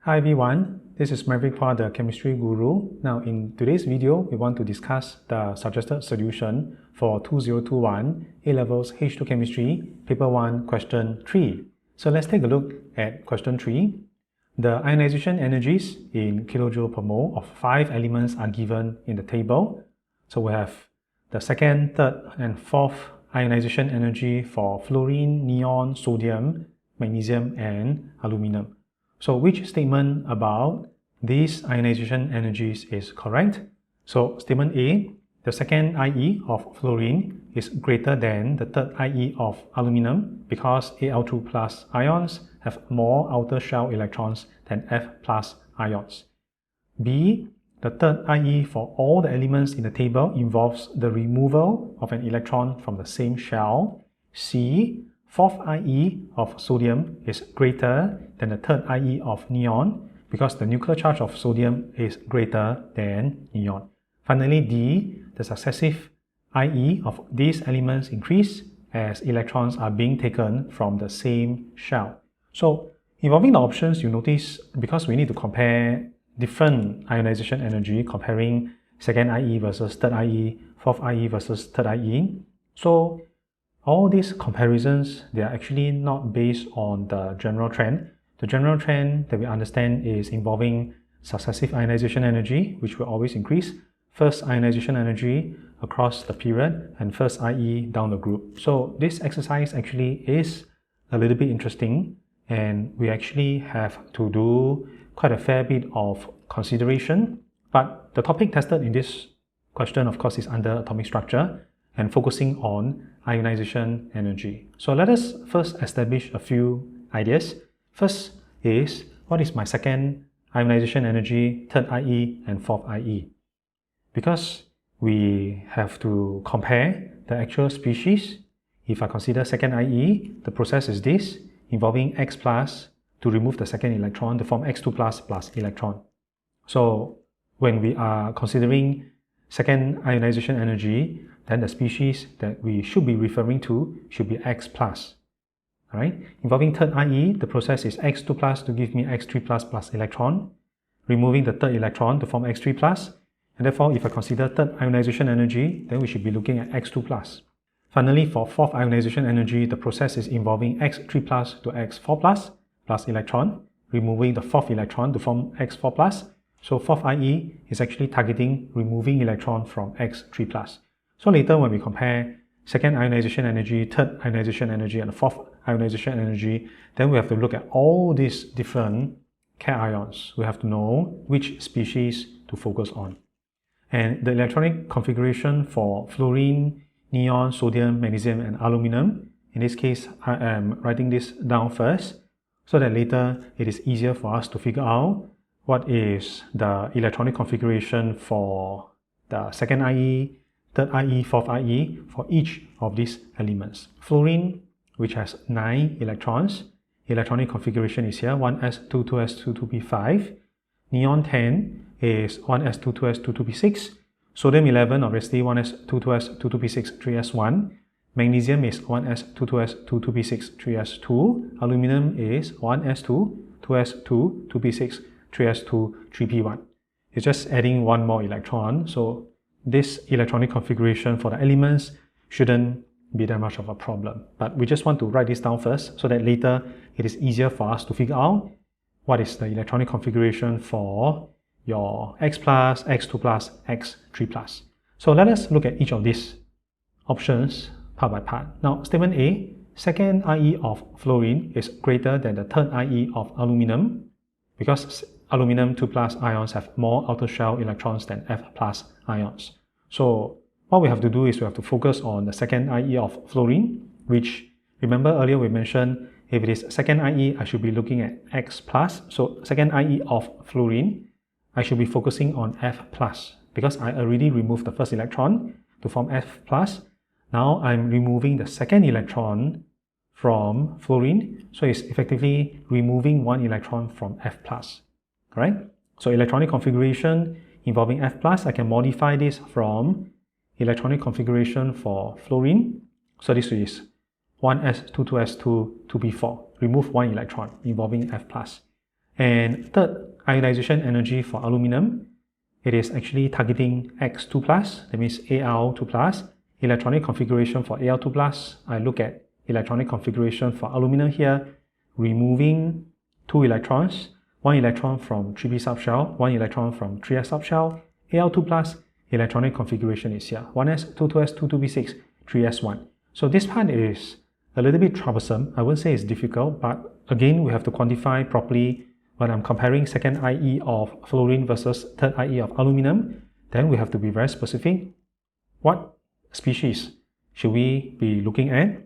Hi everyone, this is Maverick Hua, the Chemistry Guru. Now in today's video, we want to discuss the suggested solution for 2021 A-Levels H2 Chemistry, Paper 1, Question 3. So let's take a look at Question 3. The ionization energies in kilojoule per mole of 5 elements are given in the table. So we have the second, third, and fourth ionization energy for fluorine, neon, sodium, magnesium, and aluminum. So which statement about these ionization energies is correct? So statement A, the second IE of fluorine is greater than the third IE of aluminum because Al2 plus ions have more outer shell electrons than F plus ions. B, the third IE for all the elements in the table involves the removal of an electron from the same shell. C, fourth IE of sodium is greater than the third IE of neon because the nuclear charge of sodium is greater than neon. Finally, D, the successive IE of these elements increase as electrons are being taken from the same shell. So, involving the options, you notice because we need to compare different ionization energy, comparing second IE versus third IE, fourth IE versus third IE. So, all these comparisons, they are actually not based on the general trend. The general trend that we understand is involving successive ionization energy, which will always increase, first ionization energy across the period, and first IE down the group. So this exercise actually is a little bit interesting, and we actually have to do quite a fair bit of consideration. But the topic tested in this question, of course, is under atomic structure and focusing on ionization energy. So let us first establish a few ideas. First is, what is my second ionization energy, third IE, and fourth IE? Because we have to compare the actual species. If I consider second IE, the process is this, involving X plus to remove the second electron to form X2 plus electron. So when we are considering second ionization energy, then the species that we should be referring to should be X plus. Alright? Involving third IE, the process is X2 plus to give me X3 plus electron, removing the third electron to form X3 plus, and therefore if I consider third ionization energy, then we should be looking at X2 plus. Finally, for fourth ionization energy, the process is involving X3 plus to X4 plus electron, removing the fourth electron to form X4 plus. So fourth IE is actually targeting removing electron from X3 plus. So later when we compare second ionization energy, third ionization energy, and fourth ionization energy, then we have to look at all these different cations. We have to know which species to focus on. And the electronic configuration for fluorine, neon, sodium, magnesium, and aluminum, in this case, I am writing this down first so that later it is easier for us to figure out what is the electronic configuration for the second IE, third IE, fourth IE for each of these elements. Fluorine, which has 9 electrons, electronic configuration is here, 1s2, 2s2, 2p5. Neon 10 is 1s2, 2s2, 2p6. Sodium 11, obviously 1s2, 2s2, 2p6, 3s1. Magnesium is 1s2, 2s2, 2p6, 3s2. Aluminum is 1s2, 2s2, 2p6, 3s2, 3p1. It's just adding one more electron. So this electronic configuration for the elements shouldn't be that much of a problem. But we just want to write this down first so that later it is easier for us to figure out what is the electronic configuration for your X plus, X2 plus, X3 plus. So let us look at each of these options part by part. Now, statement A, second IE of fluorine is greater than the third IE of aluminum because aluminum 2 plus ions have more outer shell electrons than F plus ions. So what we have to do is we have to focus on the second IE of fluorine, which, remember earlier we mentioned, if it is second IE, I should be looking at X plus. So second IE of fluorine, I should be focusing on F plus because I already removed the first electron to form F plus. Now I'm removing the second electron from fluorine, so it's effectively removing one electron from F plus. Right? So electronic configuration involving F plus, I can modify this from electronic configuration for fluorine. So this is 1s2, 2s2, 2p4. Remove one electron involving F plus. And third ionization energy for aluminum, it is actually targeting X2+, that means Al2+. Electronic configuration for Al2+, I look at electronic configuration for aluminum here, removing 2 electrons, 1 electron from 3p subshell, 1 electron from 3s subshell. Al2+, electronic configuration is here, 1s, 22s, 22p6, 3s1. So this part is a little bit troublesome. I wouldn't say it's difficult, but again, we have to quantify properly. When I'm comparing second IE of fluorine versus third IE of aluminum, then we have to be very specific. What species should we be looking at?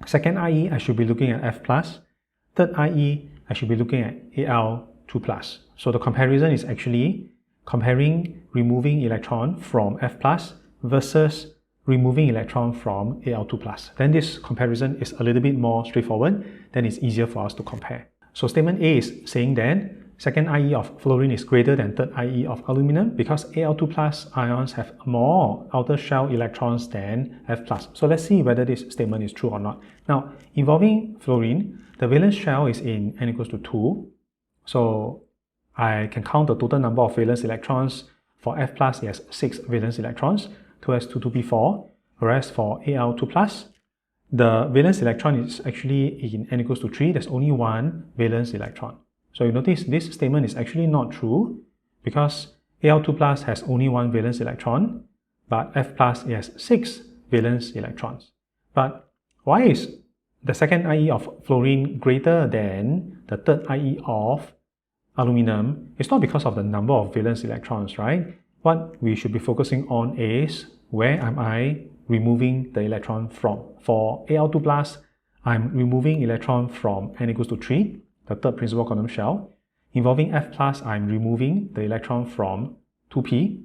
Second IE, I should be looking at F+. Third IE, I should be looking at Al2+. So the comparison is actually comparing removing electron from F+ versus removing electron from Al2+. Then this comparison is a little bit more straightforward, then it's easier for us to compare. So statement A is saying that second IE of fluorine is greater than third IE of aluminum because Al2+ ions have more outer shell electrons than F+. So let's see whether this statement is true or not. Now, involving fluorine, the valence shell is in n equals to 2. So I can count the total number of valence electrons. For F+, it has 6 valence electrons, 2s to 2p4, whereas for Al2+, the valence electron is actually in n equals to 3, there's only 1 valence electron. So you notice this statement is actually not true because Al2+ has only 1 valence electron, but F+ has 6 valence electrons. But why is the second IE of fluorine greater than the third IE of aluminum? It's not because of the number of valence electrons, right? What we should be focusing on is where am I removing the electron from. For Al2+, I'm removing electron from n equals to 3, the third principal quantum shell. Involving F+, I'm removing the electron from 2p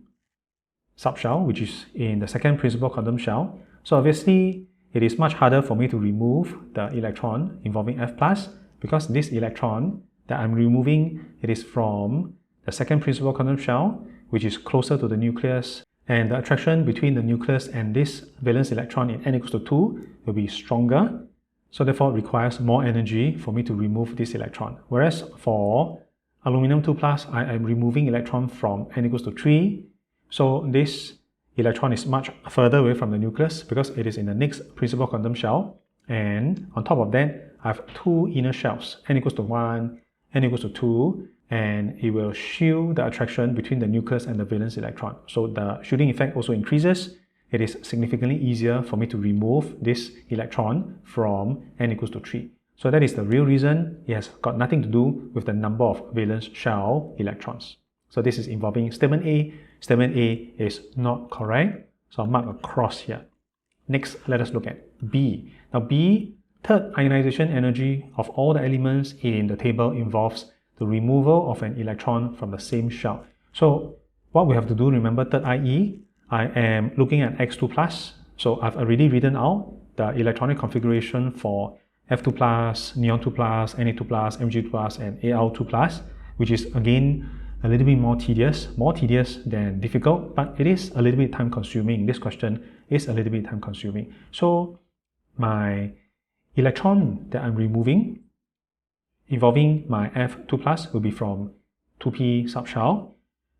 subshell, which is in the second principal quantum shell. So obviously, it is much harder for me to remove the electron involving F+, because this electron that I'm removing, it is from the second principal quantum shell, which is closer to the nucleus, and the attraction between the nucleus and this valence electron in n equals to 2 will be stronger. So therefore, it requires more energy for me to remove this electron. Whereas for aluminum 2+, I am removing electron from n equals to 3. So this electron is much further away from the nucleus because it is in the next principal quantum shell. And on top of that, I have 2 inner shells, n equals to 1, n equals to 2, and it will shield the attraction between the nucleus and the valence electron. So the shielding effect also increases. It is significantly easier for me to remove this electron from n equals to 3. So that is the real reason. It has got nothing to do with the number of valence shell electrons. So this is involving statement A. Statement A is not correct. So I'll mark a cross here. Next, let us look at B. Now B, third ionization energy of all the elements in the table involves the removal of an electron from the same shell. So what we have to do, remember third IE, I am looking at X2+. So I've already written out the electronic configuration for F2+, neon 2+, Na2+, Mg2+, and Al2+, which is again a little bit more tedious than difficult, but it is a little bit time consuming. This question is a little bit time consuming. So my electron that I'm removing involving my F2+ will be from 2p subshell.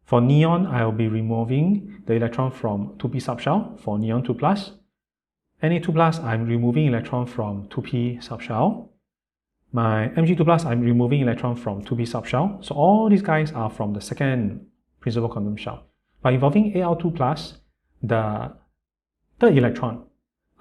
For neon, I will be removing the electron from 2p subshell for neon 2+. Na2+, I'm removing electron from 2p subshell. My Mg2+, I'm removing electron from 2p subshell. So all these guys are from the second principal quantum shell. By involving Al2+, the third electron,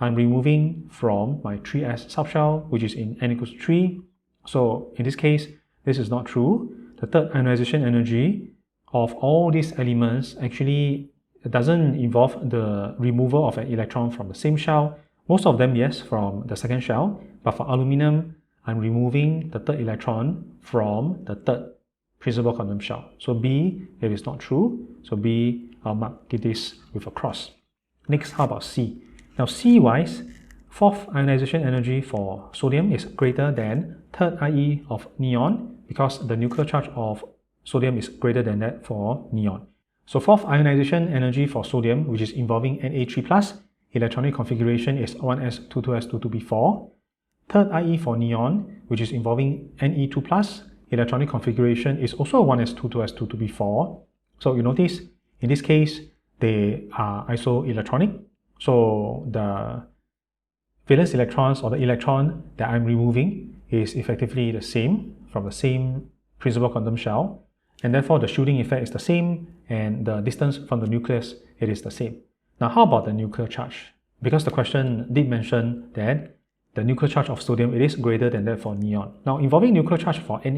I'm removing from my 3s subshell, which is in n equals 3. So in this case, this is not true. The third ionization energy of all these elements actually doesn't involve the removal of an electron from the same shell. Most of them, yes, from the second shell. But for aluminum, I'm removing the third electron from the third principal quantum shell. So B, it is not true. So B, I'll mark this with a cross. Next, how about C? Now C-wise, fourth ionization energy for sodium is greater than third IE of neon because the nuclear charge of sodium is greater than that for neon. So fourth ionization energy for sodium, which is involving Na3+, electronic configuration is 1s, 22s, 22p4. Third IE for neon, which is involving Ne2+, electronic configuration is also 1s2, 2s2, 2p4. So you notice in this case they are isoelectronic. So the valence electrons or the electron that I'm removing is effectively the same from the same principal quantum shell, and therefore the shielding effect is the same, and the distance from the nucleus, it is the same. Now how about the nuclear charge? Because the question did mention that the nuclear charge of sodium, it is greater than that for neon. Now involving nuclear charge for Na,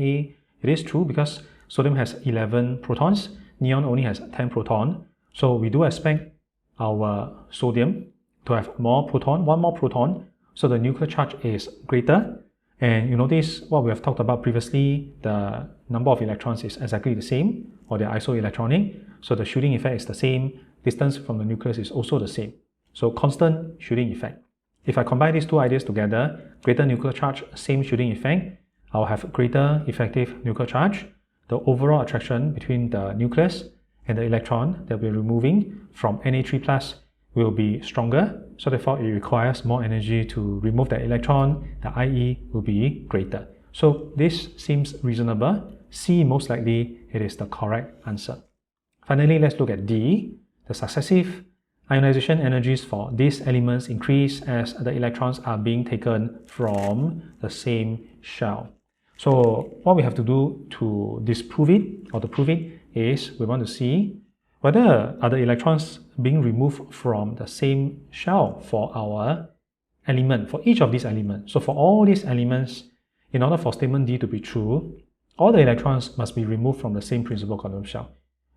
it is true because sodium has 11 protons, neon only has 10 proton. So we do expect our sodium to have more proton, one more proton, so the nuclear charge is greater. And you notice what we have talked about previously, the number of electrons is exactly the same, or they're isoelectronic, so the shielding effect is the same, distance from the nucleus is also the same. So constant shielding effect. If I combine these two ideas together, greater nuclear charge, same shielding effect, I'll have greater effective nuclear charge. The overall attraction between the nucleus and the electron that we're removing from Na3+ will be stronger, so therefore it requires more energy to remove the electron. The IE will be greater. So this seems reasonable. C, most likely it is the correct answer. Finally, let's look at D. The successive ionization energies for these elements increase as the electrons are being taken from the same shell. So what we have to do to disprove it or to prove it is we want to see whether are the electrons being removed from the same shell for our element, for each of these elements. So for all these elements, in order for statement D to be true, all the electrons must be removed from the same principal quantum shell.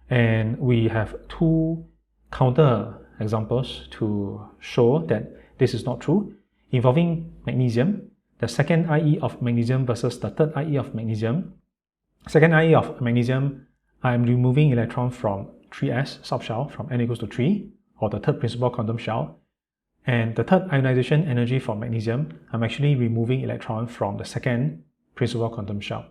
And we have two counter examples to show that this is not true, involving magnesium, the second IE of magnesium versus the third IE of magnesium. Second IE of magnesium, I'm removing electron from 3s subshell from n equals to 3, or the third principal quantum shell. And the third ionization energy for magnesium, I'm actually removing electron from the second principal quantum shell.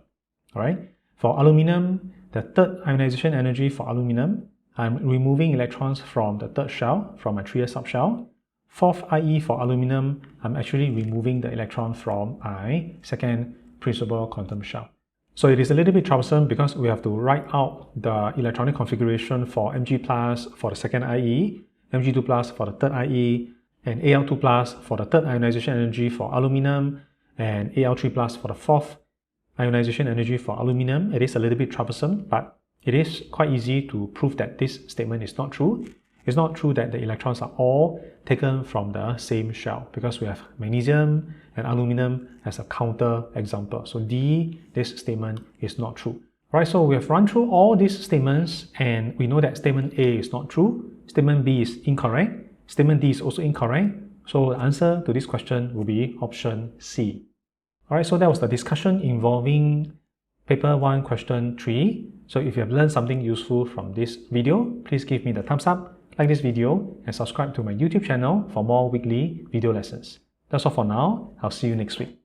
Alright? For aluminum, the third ionization energy for aluminum, I'm removing electrons from the third shell, from my 3s subshell. Fourth IE for aluminum, I'm actually removing the electron from my second principal quantum shell. So it is a little bit troublesome because we have to write out the electronic configuration for Mg+ for the second IE, Mg2+ for the third IE, and Al2+ for the third ionization energy for aluminum, and Al3+ for the fourth ionization energy for aluminum. It is a little bit troublesome, but it is quite easy to prove that this statement is not true. It's not true that the electrons are all taken from the same shell because we have magnesium and aluminum as a counter example. So D, this statement is not true. Right, so we have run through all these statements and we know that statement A is not true, statement B is incorrect, statement D is also incorrect. So the answer to this question will be option C. Alright, so that was the discussion involving paper 1 question 3. So if you have learned something useful from this video, please give me the thumbs up, like this video, and subscribe to my YouTube channel for more weekly video lessons. That's all for now. I'll see you next week.